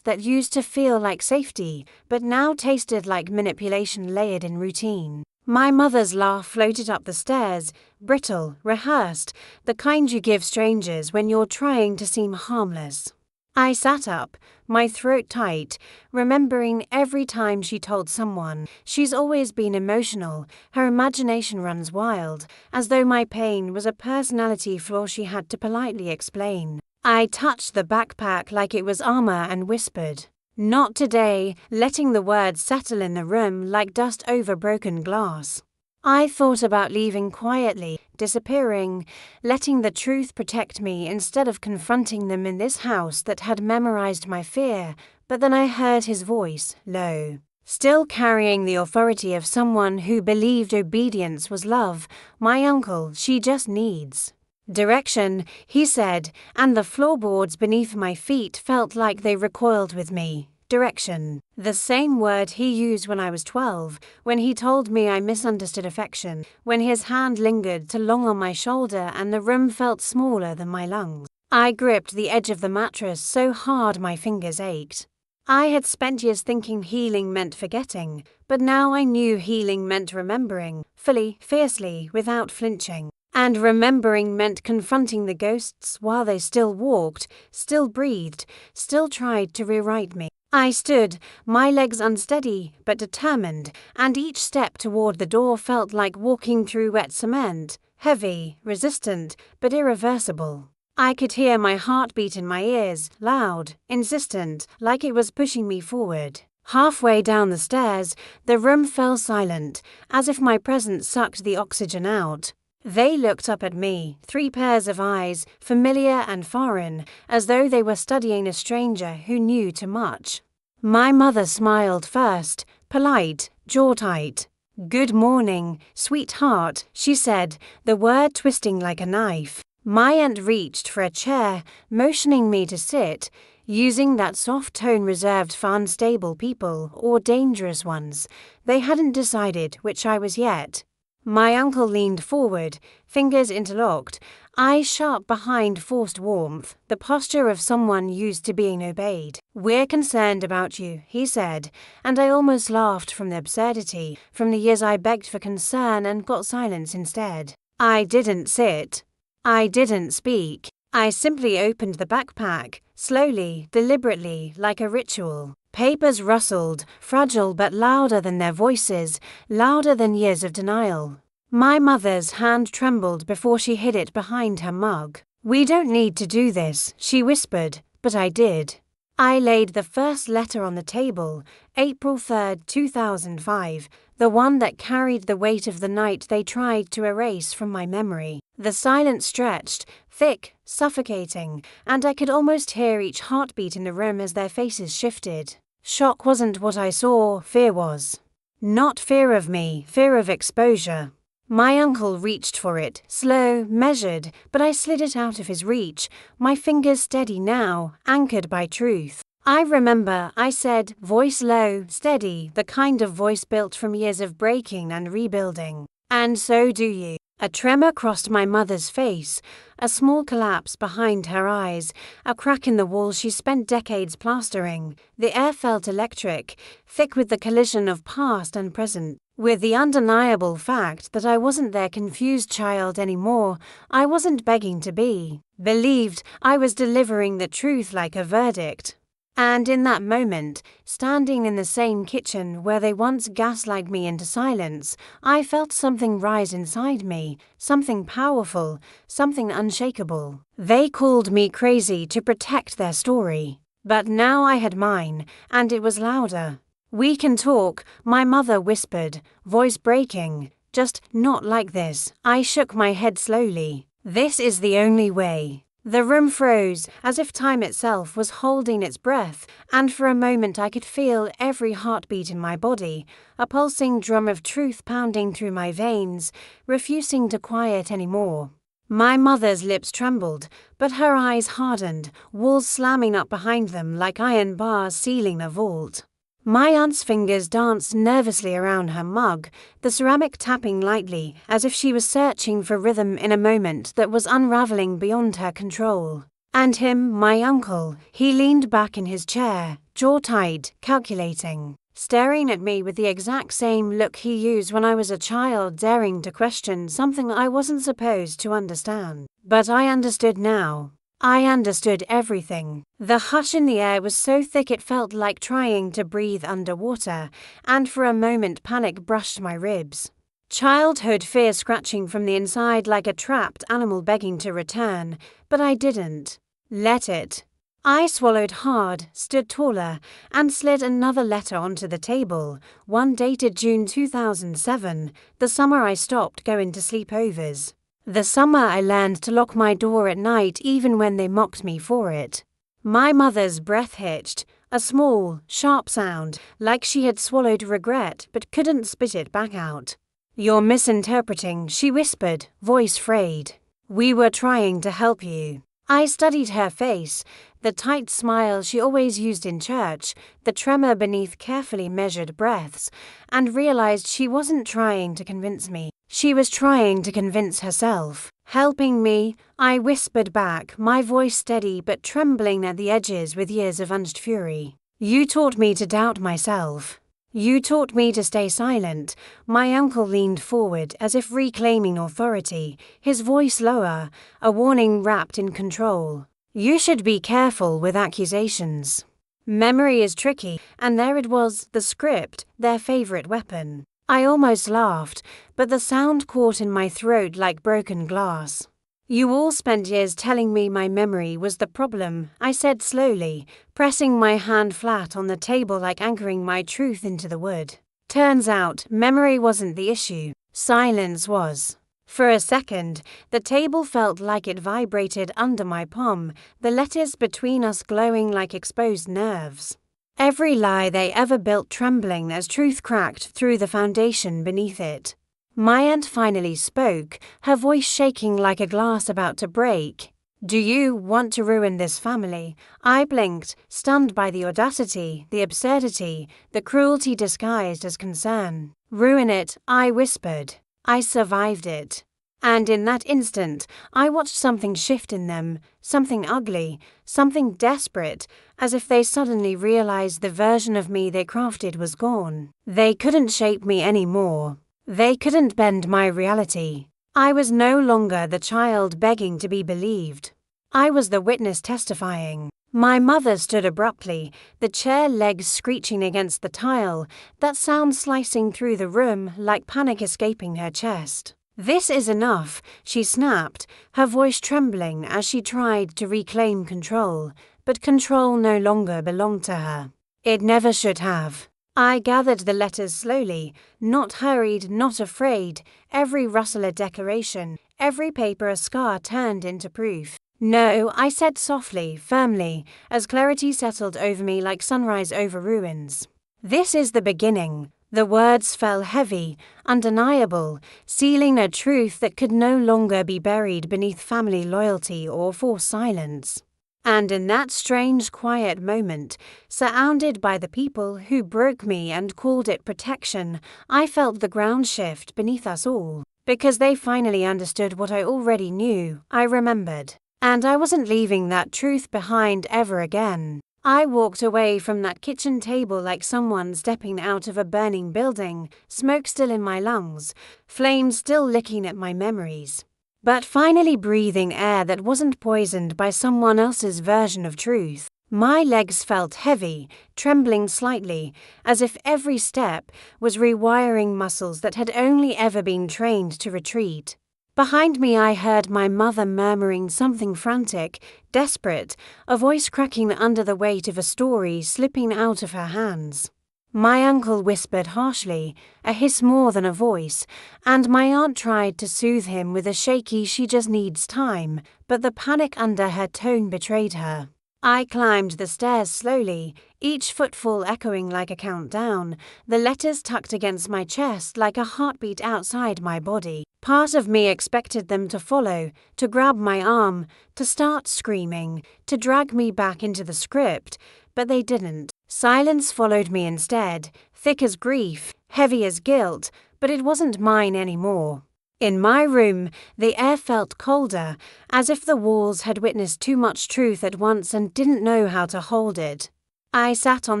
that used to feel like safety, but now tasted like manipulation layered in routine. My mother's laugh floated up the stairs, brittle, rehearsed, the kind you give strangers when you're trying to seem harmless. I sat up, my throat tight, remembering every time she told someone. She's always been emotional, her imagination runs wild, as though my pain was a personality flaw she had to politely explain. I touched the backpack like it was armor and whispered, "Not today," letting the words settle in the room like dust over broken glass. I thought about leaving quietly, disappearing, letting the truth protect me instead of confronting them in this house that had memorized my fear, but then I heard his voice, low, still carrying the authority of someone who believed obedience was love. "My uncle, she just needs direction," he said, and the floorboards beneath my feet felt like they recoiled with me. Direction. The same word he used when I was 12, when he told me I misunderstood affection, when his hand lingered too long on my shoulder and the room felt smaller than my lungs. I gripped the edge of the mattress so hard my fingers ached. I had spent years thinking healing meant forgetting, but now I knew healing meant remembering, fully, fiercely, without flinching. And remembering meant confronting the ghosts while they still walked, still breathed, still tried to rewrite me. I stood, my legs unsteady but determined, and each step toward the door felt like walking through wet cement, heavy, resistant, but irreversible. I could hear my heartbeat in my ears, loud, insistent, like it was pushing me forward. Halfway down the stairs, the room fell silent, as if my presence sucked the oxygen out. They looked up at me, 3 pairs of eyes, familiar and foreign, as though they were studying a stranger who knew too much. My mother smiled first, polite, jaw tight. "Good morning, sweetheart," she said, the word twisting like a knife. My aunt reached for a chair, motioning me to sit, using that soft tone reserved for unstable people or dangerous ones. They hadn't decided which I was yet. My uncle leaned forward, fingers interlocked, eyes sharp behind forced warmth, the posture of someone used to being obeyed. "We're concerned about you," he said, and I almost laughed from the absurdity, from the years I begged for concern and got silence instead. I didn't sit. I didn't speak. I simply opened the backpack, slowly, deliberately, like a ritual. Papers rustled, fragile but louder than their voices, louder than years of denial. My mother's hand trembled before she hid it behind her mug. "We don't need to do this," she whispered, but I did. I laid the first letter on the table, April 3rd, 2005, the one that carried the weight of the night they tried to erase from my memory. The silence stretched, thick, suffocating, and I could almost hear each heartbeat in the room as their faces shifted. Shock wasn't what I saw, fear was. Not fear of me, fear of exposure. My uncle reached for it, slow, measured, but I slid it out of his reach, my fingers steady now, anchored by truth. I remember I said, voice low, steady, the kind of voice built from years of breaking and rebuilding. "And so do you." A tremor crossed my mother's face, a small collapse behind her eyes, a crack in the wall she spent decades plastering. The air felt electric, thick with the collision of past and present, with the undeniable fact that I wasn't their confused child anymore. I wasn't begging to be believed. I was delivering the truth like a verdict. And in that moment, standing in the same kitchen where they once gaslighted me into silence, I felt something rise inside me, something powerful, something unshakable. They called me crazy to protect their story. But now I had mine, and it was louder. "We can talk," my mother whispered, voice breaking. "Just not like this." I shook my head slowly. "This is the only way." The room froze, as if time itself was holding its breath, and for a moment I could feel every heartbeat in my body, a pulsing drum of truth pounding through my veins, refusing to quiet anymore. My mother's lips trembled, but her eyes hardened, walls slamming up behind them like iron bars sealing a vault. My aunt's fingers danced nervously around her mug, the ceramic tapping lightly, as if she was searching for rhythm in a moment that was unraveling beyond her control. And him, my uncle, he leaned back in his chair, jaw tight, calculating, staring at me with the exact same look he used when I was a child daring to question something I wasn't supposed to understand. But I understood now. I understood everything. The hush in the air was so thick it felt like trying to breathe underwater, and for a moment panic brushed my ribs. Childhood fear scratching from the inside like a trapped animal begging to return, but I didn't let it. I swallowed hard, stood taller, and slid another letter onto the table, one dated June 2007, the summer I stopped going to sleepovers. The summer I learned to lock my door at night even when they mocked me for it. My mother's breath hitched, a small, sharp sound, like she had swallowed regret but couldn't spit it back out. "You're misinterpreting," she whispered, voice frayed. "We were trying to help you." I studied her face, the tight smile she always used in church, the tremor beneath carefully measured breaths, and realized she wasn't trying to convince me. She was trying to convince herself. "Helping me," I whispered back, my voice steady but trembling at the edges with years of unshed fury. "You taught me to doubt myself. You taught me to stay silent." My uncle leaned forward as if reclaiming authority, his voice lower, a warning wrapped in control. "You should be careful with accusations. Memory is tricky," and there it was, the script, their favorite weapon. I almost laughed, but the sound caught in my throat like broken glass. "You all spent years telling me my memory was the problem," I said slowly, pressing my hand flat on the table like anchoring my truth into the wood. "Turns out, memory wasn't the issue. Silence was." For a second, the table felt like it vibrated under my palm, the letters between us glowing like exposed nerves. Every lie they ever built trembling as truth cracked through the foundation beneath it. My aunt finally spoke, her voice shaking like a glass about to break. "Do you want to ruin this family?" I blinked, stunned by the audacity, the absurdity, the cruelty disguised as concern. "Ruin it," I whispered. "I survived it." And in that instant, I watched something shift in them, something ugly, something desperate, as if they suddenly realized the version of me they crafted was gone. They couldn't shape me anymore. They couldn't bend my reality. I was no longer the child begging to be believed. I was the witness testifying. My mother stood abruptly, the chair legs screeching against the tile, that sound slicing through the room like panic escaping her chest. "This is enough," she snapped, her voice trembling as she tried to reclaim control, but control no longer belonged to her. It never should have. I gathered the letters slowly, not hurried, not afraid, every rustle a declaration, every paper a scar turned into proof. "No," I said softly, firmly, as clarity settled over me like sunrise over ruins. "This is the beginning." The words fell heavy, undeniable, sealing a truth that could no longer be buried beneath family loyalty or forced silence. And in that strange quiet moment, surrounded by the people who broke me and called it protection, I felt the ground shift beneath us all. Because they finally understood what I already knew, I remembered. And I wasn't leaving that truth behind ever again. I walked away from that kitchen table like someone stepping out of a burning building, smoke still in my lungs, flames still licking at my memories. But finally breathing air that wasn't poisoned by someone else's version of truth. My legs felt heavy, trembling slightly, as if every step was rewiring muscles that had only ever been trained to retreat. Behind me I heard my mother murmuring something frantic, desperate, a voice cracking under the weight of a story slipping out of her hands. My uncle whispered harshly, a hiss more than a voice, and my aunt tried to soothe him with a shaky "she just needs time," but the panic under her tone betrayed her. I climbed the stairs slowly, each footfall echoing like a countdown, the letters tucked against my chest like a heartbeat outside my body. Part of me expected them to follow, to grab my arm, to start screaming, to drag me back into the script, but they didn't. Silence followed me instead, thick as grief, heavy as guilt, but it wasn't mine anymore. In my room, the air felt colder, as if the walls had witnessed too much truth at once and didn't know how to hold it. I sat on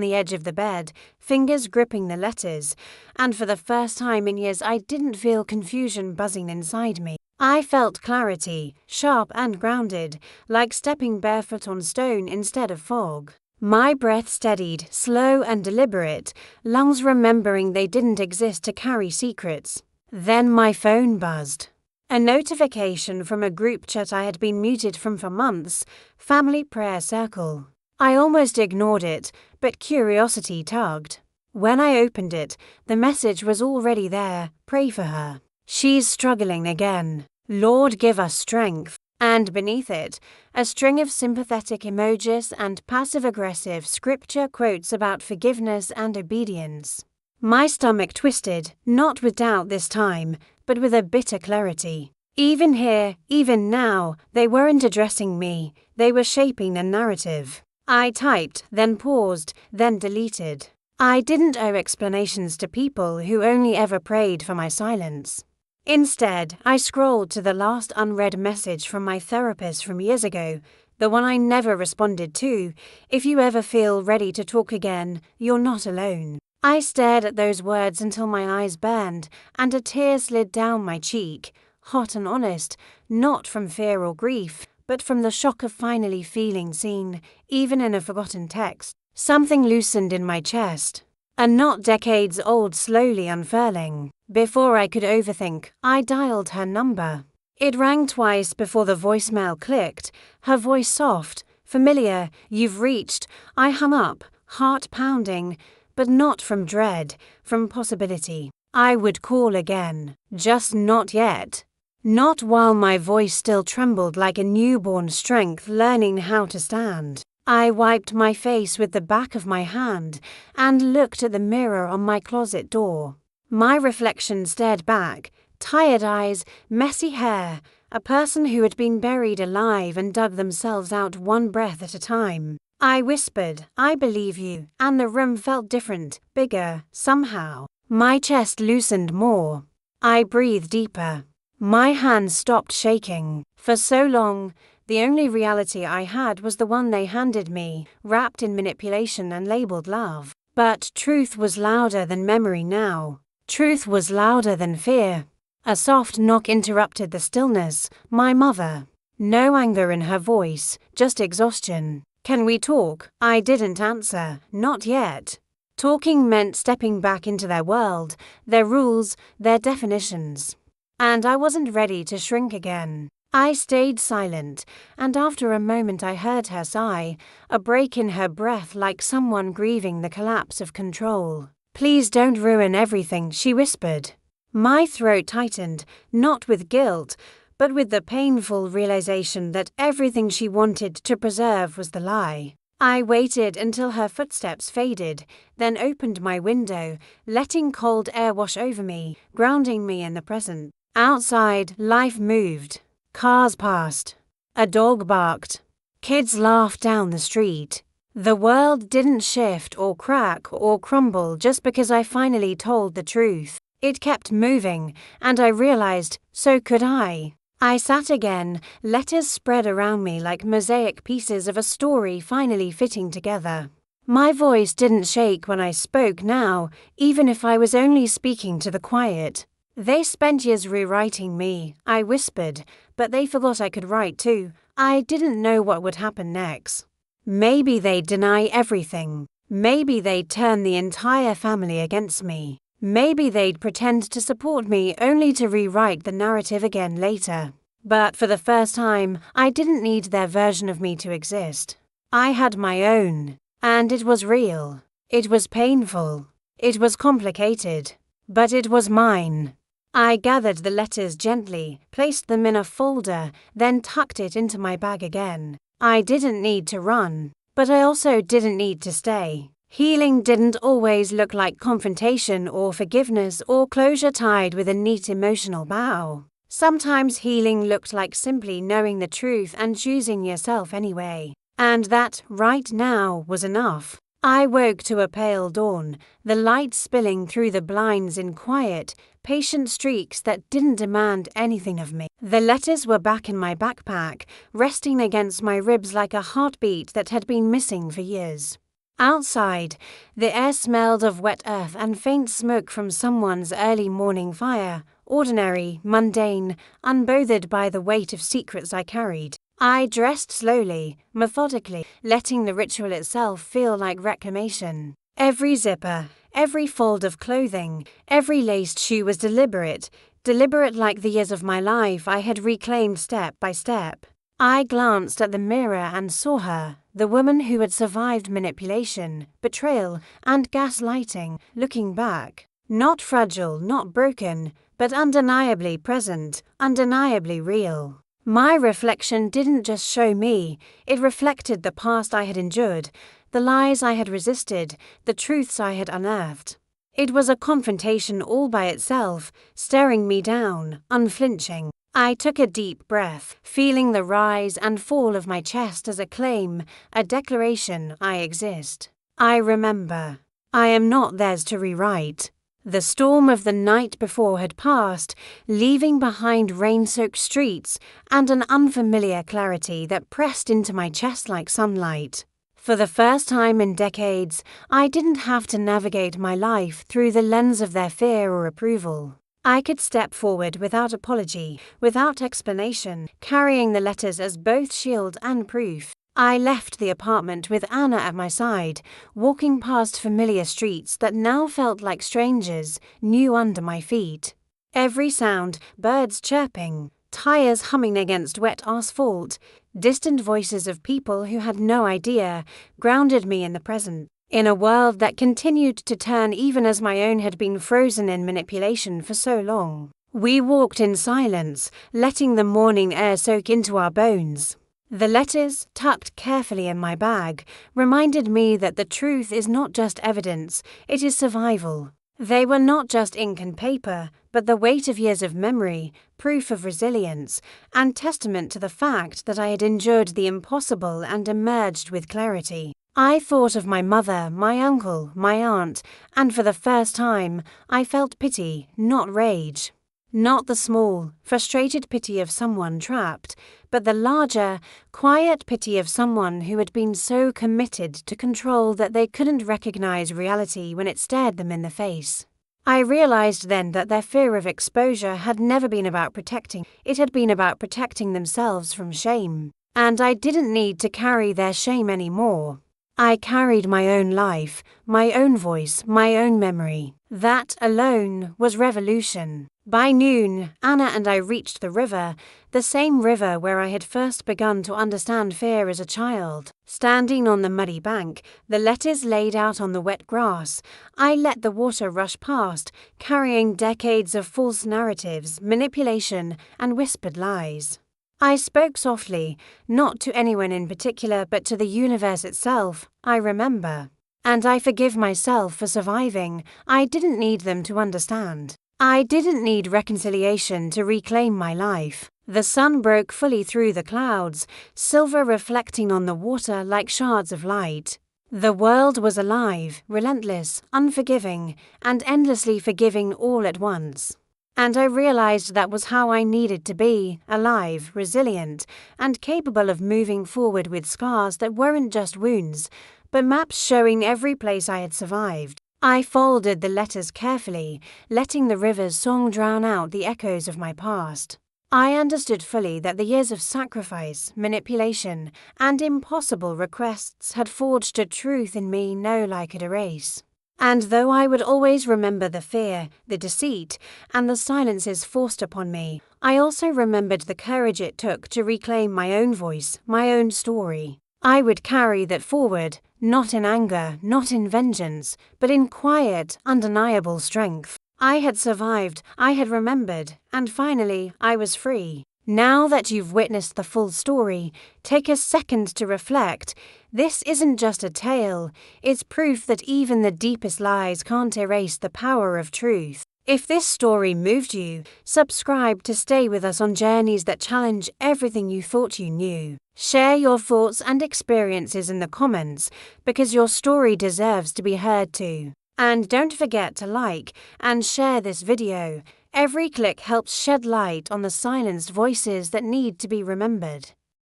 the edge of the bed, fingers gripping the letters, and for the first time in years I didn't feel confusion buzzing inside me. I felt clarity, sharp and grounded, like stepping barefoot on stone instead of fog. My breath steadied, slow and deliberate, lungs remembering they didn't exist to carry secrets. Then my phone buzzed. A notification from a group chat I had been muted from for months, Family Prayer Circle. I almost ignored it, but curiosity tugged. When I opened it, the message was already there. Pray for her. She's struggling again. Lord, give us strength. And beneath it, a string of sympathetic emojis and passive-aggressive scripture quotes about forgiveness and obedience. My stomach twisted, not with doubt this time, but with a bitter clarity. Even here, even now, they weren't addressing me, they were shaping the narrative. I typed, then paused, then deleted. I didn't owe explanations to people who only ever prayed for my silence. Instead, I scrolled to the last unread message from my therapist from years ago, the one I never responded to. If you ever feel ready to talk again, you're not alone. I stared at those words until my eyes burned, and a tear slid down my cheek, hot and honest, not from fear or grief, but from the shock of finally feeling seen, even in a forgotten text. Something loosened in my chest. A knot decades old slowly unfurling. Before I could overthink, I dialed her number. It rang twice before the voicemail clicked, her voice soft, familiar. "You've reached." I hung up, heart pounding, but not from dread, from possibility. I would call again, just not yet. Not while my voice still trembled like a newborn strength learning how to stand. I wiped my face with the back of my hand and looked at the mirror on my closet door. My reflection stared back, tired eyes, messy hair, a person who had been buried alive and dug themselves out one breath at a time. I whispered, "I believe you," and the room felt different, bigger, somehow. My chest loosened more. I breathed deeper. My hands stopped shaking. For so long, the only reality I had was the one they handed me, wrapped in manipulation and labeled love. But truth was louder than memory now. Truth was louder than fear. A soft knock interrupted the stillness. My mother. No anger in her voice, just exhaustion. "Can we talk?" I didn't answer, not yet. Talking meant stepping back into their world, their rules, their definitions. And I wasn't ready to shrink again. I stayed silent, and after a moment I heard her sigh, a break in her breath like someone grieving the collapse of control. "Please don't ruin everything," she whispered. My throat tightened, not with guilt, but with the painful realization that everything she wanted to preserve was the lie. I waited until her footsteps faded, then opened my window, letting cold air wash over me, grounding me in the present. Outside, life moved. Cars passed. A dog barked. Kids laughed down the street. The world didn't shift or crack or crumble just because I finally told the truth. It kept moving, and I realized, so could I. I sat again, letters spread around me like mosaic pieces of a story finally fitting together. My voice didn't shake when I spoke now, even if I was only speaking to the quiet. "They spent years rewriting me," I whispered, but they forgot I could write too. I didn't know what would happen next. Maybe they'd deny everything. Maybe they'd turn the entire family against me. Maybe they'd pretend to support me only to rewrite the narrative again later. But for the first time, I didn't need their version of me to exist. I had my own, and it was real. It was painful. It was complicated, but it was mine. I gathered the letters gently, placed them in a folder, then tucked it into my bag again. I didn't need to run, but I also didn't need to stay. Healing didn't always look like confrontation or forgiveness or closure tied with a neat emotional bow. Sometimes healing looked like simply knowing the truth and choosing yourself anyway. And that, right now, was enough. I woke to a pale dawn, the light spilling through the blinds in quiet, patient streaks that didn't demand anything of me. The letters were back in my backpack, resting against my ribs like a heartbeat that had been missing for years. Outside, the air smelled of wet earth and faint smoke from someone's early morning fire, ordinary, mundane, unbothered by the weight of secrets I carried. I dressed slowly, methodically, letting the ritual itself feel like reclamation. Every zipper, every fold of clothing, every laced shoe was deliberate like the years of my life I had reclaimed step by step. I glanced at the mirror and saw her, the woman who had survived manipulation, betrayal, and gaslighting, looking back. Not fragile, not broken, but undeniably present, undeniably real. My reflection didn't just show me, it reflected the past I had endured, the lies I had resisted, the truths I had unearthed. It was a confrontation all by itself, staring me down, unflinching. I took a deep breath, feeling the rise and fall of my chest as a claim, a declaration: I exist. I remember. I am not theirs to rewrite. The storm of the night before had passed, leaving behind rain-soaked streets and an unfamiliar clarity that pressed into my chest like sunlight. For the first time in decades, I didn't have to navigate my life through the lens of their fear or approval. I could step forward without apology, without explanation, carrying the letters as both shield and proof. I left the apartment with Anna at my side, walking past familiar streets that now felt like strangers, new under my feet. Every sound, birds chirping, tires humming against wet asphalt, distant voices of people who had no idea, grounded me in the present. In a world that continued to turn even as my own had been frozen in manipulation for so long. We walked in silence, letting the morning air soak into our bones. The letters, tucked carefully in my bag, reminded me that the truth is not just evidence, it is survival. They were not just ink and paper, but the weight of years of memory, proof of resilience, and testament to the fact that I had endured the impossible and emerged with clarity. I thought of my mother, my uncle, my aunt, and for the first time, I felt pity, not rage. Not the small, frustrated pity of someone trapped, but the larger, quiet pity of someone who had been so committed to control that they couldn't recognize reality when it stared them in the face. I realized then that their fear of exposure had never been about protecting, it had been about protecting themselves from shame. And I didn't need to carry their shame anymore. I carried my own life, my own voice, my own memory. That alone was revolution. By noon, Anna and I reached the river, the same river where I had first begun to understand fear as a child. Standing on the muddy bank, the letters laid out on the wet grass, I let the water rush past, carrying decades of false narratives, manipulation, and whispered lies. I spoke softly, not to anyone in particular but to the universe itself, I remember. And I forgive myself for surviving. I didn't need them to understand. I didn't need reconciliation to reclaim my life. The sun broke fully through the clouds, silver reflecting on the water like shards of light. The world was alive, relentless, unforgiving, and endlessly forgiving all at once. And I realized that was how I needed to be, alive, resilient, and capable of moving forward with scars that weren't just wounds, but maps showing every place I had survived. I folded the letters carefully, letting the river's song drown out the echoes of my past. I understood fully that the years of sacrifice, manipulation, and impossible requests had forged a truth in me no lie could erase. And though I would always remember the fear, the deceit, and the silences forced upon me, I also remembered the courage it took to reclaim my own voice, my own story. I would carry that forward, Not in anger, not in vengeance, but in quiet, undeniable strength. I had survived, I had remembered, and finally, I was free. Now that you've witnessed the full story, take a second to reflect. This isn't just a tale, it's proof that even the deepest lies can't erase the power of truth. If this story moved you, subscribe to stay with us on journeys that challenge everything you thought you knew. Share your thoughts and experiences in the comments, because your story deserves to be heard too. And don't forget to like and share this video. Every click helps shed light on the silenced voices that need to be remembered.